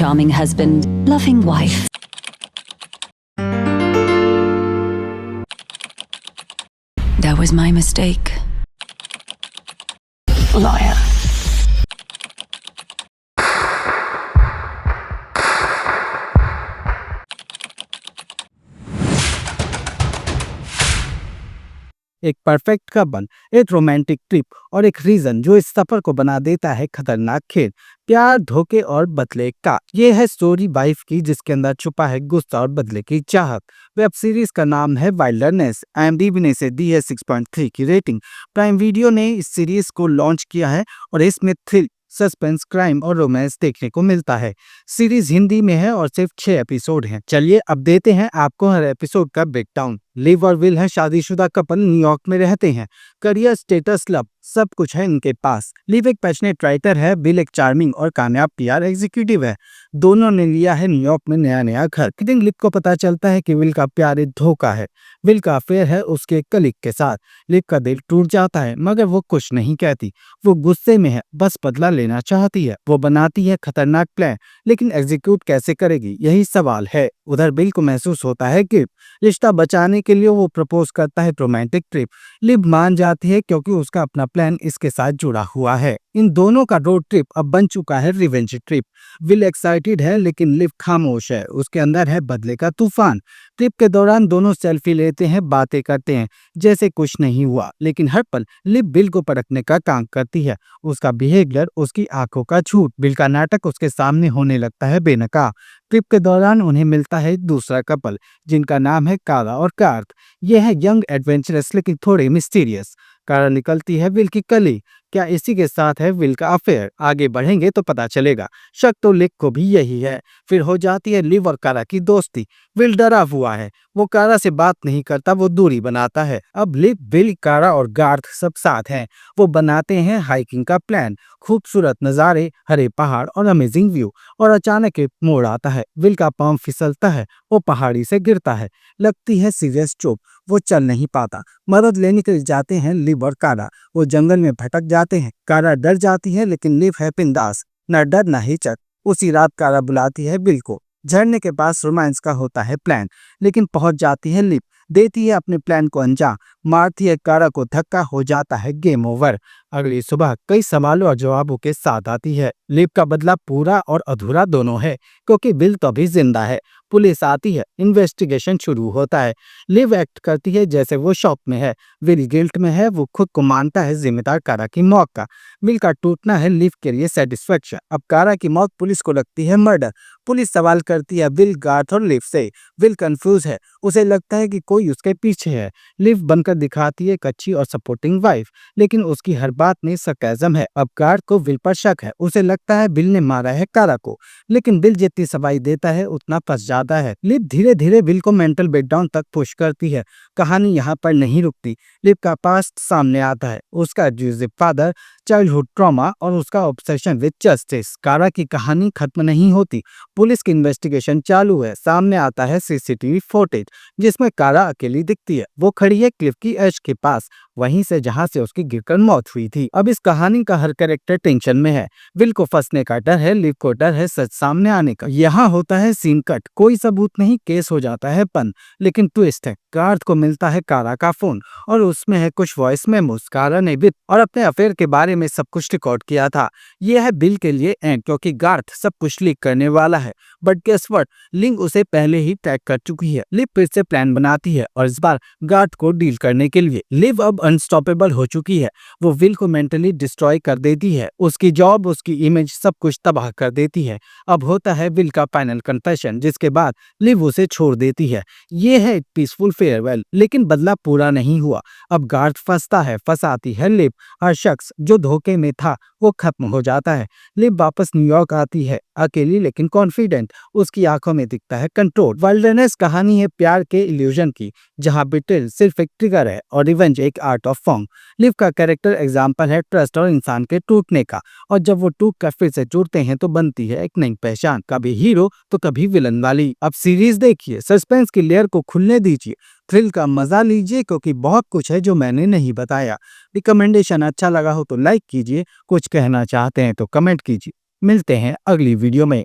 charming husband, loving wife. That was my mistake. Liar. एक perfect couple, एक romantic trip और एक reason जो इस सफर को बना देता है खतरनाक खेल, प्यार, धोखे और बदले का। ये है स्टोरी वाइफ की, जिसके अंदर छुपा है गुस्सा और बदले की चाहत। वेब सीरीज का नाम है वाइल्डरनेस। IMDb ने इसे दी है 6.3 की रेटिंग। प्राइम वीडियो ने इस सीरीज को लॉन्च किया है और इसमें थ्रिल, सस्पेंस, क्राइम और रोमांस देखने को मिलता है। सीरीज हिंदी में है और सिर्फ 6 एपिसोड हैं। चलिए अब देते हैं आपको हर एपिसोड का ब्रेकडाउन। लिव और विल है शादीशुदा कपल, न्यूयॉर्क में रहते हैं। करियर, स्टेटस, लव सब कुछ है इनके पास। लिव एक पैशनेट राइटर है, विल एक चार्मिंग और कामयाब PR एग्जीक्यूटिव है। दोनों ने लिया है न्यूयॉर्क में नया घर। एक दिन लिव को पता चलता है कि विल का प्यार एक धोखा है। विल का अफेयर है उसके कलीग के साथ। लिव का दिल टूट जाता है, मगर वो कुछ नहीं कहती। वो गुस्से में है, बस बदला लेना चाहती है। वो बनाती है खतरनाक प्लान, लेकिन एग्जीक्यूट कैसे करेगी, यही सवाल है। उधर विल को महसूस होता है कि रिश्ता बचाने के लिए वो प्रपोज करता है रोमांटिक ट्रिप। लिव मान जाती है क्योंकि उसका अपना प्लान इसके साथ जुड़ा हुआ है। इन दोनों का रोड ट्रिप अब बन चुका है रिवेंज ट्रिप। विल एक्साइटेड है, लेकिन लिव खामोश है। उसके अंदर है बदले का तूफान। ट्रिप के दौरान दोनों सेल्फी लेते हैं, बातें करते हैं जैसे कुछ नहीं हुआ, लेकिन हर पल लिव विल को परखने का काम करती है। उसका बिहेवियर, उसकी आंखों का झूठ, विल का नाटक उसके सामने होने लगता है बेनकाब। ट्रिप के दौरान उन्हें मिलता है दूसरा कपल, जिनका नाम है कारा और कार्थ। ये है यंग, एडवेंचरस, लेकिन थोड़े मिस्टीरियस। कारा निकलती है विल की कली। क्या इसी के साथ है विल का अफेयर? आगे बढ़ेंगे तो पता चलेगा। शक तो लिव को भी यही है। फिर हो जाती है लिव और कारा की दोस्ती। विल डरा हुआ है, वो कारा से बात नहीं करता, वो दूरी बनाता है। अब लिव, विल, कारा और गार्थ सब साथ हैं। वो बनाते हैं हाइकिंग का प्लान। खूबसूरत नज़ारे, हरे पहाड़ और अमेजिंग व्यू। और अचानक एक मोड़ आता है। विल का पाँव फिसलता है, वो पहाड़ी से गिरता है। लगती है सीरियस चोट, वो चल नहीं पाता। मदद लेने के लिए जाते हैं लिव और कारा। वो जंगल में भटक जाते हैं। कारा डर जाती है, लेकिन लिव है बिंदास, न डर न हिचक। उसी रात कारा बुलाती है विल को। झरने के पास रोमांस का होता है प्लान, लेकिन पहुंच जाती है लिव, देती है अपने प्लान को अंजाम, मारती है कारा को धक्का, हो जाता है गेम ओवर। अगली सुबह कई सवालों और जवाबों के साथ आती है। लिव का बदला पूरा और अधूरा दोनों है, क्योंकि विल तो अभी जिंदा है। पुलिस आती है, इन्वेस्टिगेशन शुरू होता है। लिव एक्ट करती है जैसे वो शॉक में है। विल गिल्ट में है, वो खुद को मानता है जिम्मेदार कारा की मौत का। विल का टूटना है लिव के लिए सेटिस्फेक्शन। अब कारा की मौत पुलिस को लगती है मर्डर। पुलिस सवाल करती है विल, गार्थ और लिव से। विल कंफ्यूज है, उसे लगता है कि कोई उसके पीछे है। लिव बनकर दिखाती है एक अच्छी और सपोर्टिंग वाइफ, लेकिन उसकी हर बात में सरकाज़म है। अब गार्थ को विल पर शक है, उसे लगता है विल ने मारा है कारा को, लेकिन विल जितनी सफाई देता है उतना फंस जाता है। लिव धीरे धीरे विल को मेंटल ब्रेकडाउन तक पुश करती है। कहानी यहाँ पर नहीं रुकती। लिव का पास्ट सामने आता है, उसका अब्यूजिव फादर, चाइल्डहुड ट्रॉमा और उसका ऑब्सेशन विद जस्टिस। कारा की कहानी खत्म नहीं होती। पुलिस की इन्वेस्टिगेशन चालू है। सामने आता है CCTV फुटेज, जिसमें कारा अकेली दिखती है। वो खड़ी है क्लिफ की एज के पास, वहीं से जहां से उसकी गिरकर मौत हुई थी। अब इस कहानी का हर कैरेक्टर टेंशन में है। विल को फंसने का डर है, लिव को डर है सच सामने आने का। यहाँ होता है सीन कट, कोई सबूत नहीं, केस हो जाता है बंद। लेकिन ट्विस्ट है, गार्थ को मिलता है कारा का फोन और उसमें है कुछ वॉइस मेमोस। कारा ने विल और अपने अफेयर के बारे में सब कुछ रिकॉर्ड किया था। यह है विल के लिए एंड, क्योंकि गार्थ सब कुछ लीक करने वाला है। बट गेस व्हाट, लिंक उसे पहले ही ट्रैक कर चुकी है। लिव फिर से प्लान बनाती है और इस बार गार्थ को डील करने के लिए। लिव अब अनस्टॉपेबल हो चुकी है। वो विल को मेंटली डिस्ट्रॉय कर देती है, उसकी जॉब, उसकी इमेज, सब कुछ तबाह कर देती है। अब होता है विल का फाइनल कन्फेशन, जिसके बाद लिव उसे छोड़ देती है। ये है एक पीसफुल फेयरवेल, लेकिन बदला पूरा नहीं हुआ। अब गार्थ फंसता है, फंसाती है लिव। हर शख्स जो धोखे में था वो खत्म हो जाता है। लिव वापस न्यूयॉर्क आती है, अकेली लेकिन कॉन्फिडेंट। उसकी आंखों में दिखता है कंट्रोल। वाइल्डरनेस कहानी है प्यार के इल्यूजन की, जहां बिट्रेयल सिर्फ एक ट्रिगर है और रिवेंज एक आर्ट ऑफ फॉर्म। लिव का कैरेक्टर एग्जाम्पल है ट्रस्ट और इंसान के टूटने का, और जब वो टूट कर फिर से जुड़ते हैं तो बनती है एक नई पहचान, कभी हीरो तो कभी विलन वाली। अब सीरीज देखिए, सस्पेंस की लेयर को खुलने दीजिए, थ्रिल का मजा लीजिए, क्योंकि बहुत कुछ है जो मैंने नहीं बताया। रिकमेंडेशन अच्छा लगा हो तो लाइक कीजिए, कुछ कहना चाहते हैं तो कमेंट कीजिए। मिलते हैं अगली वीडियो में।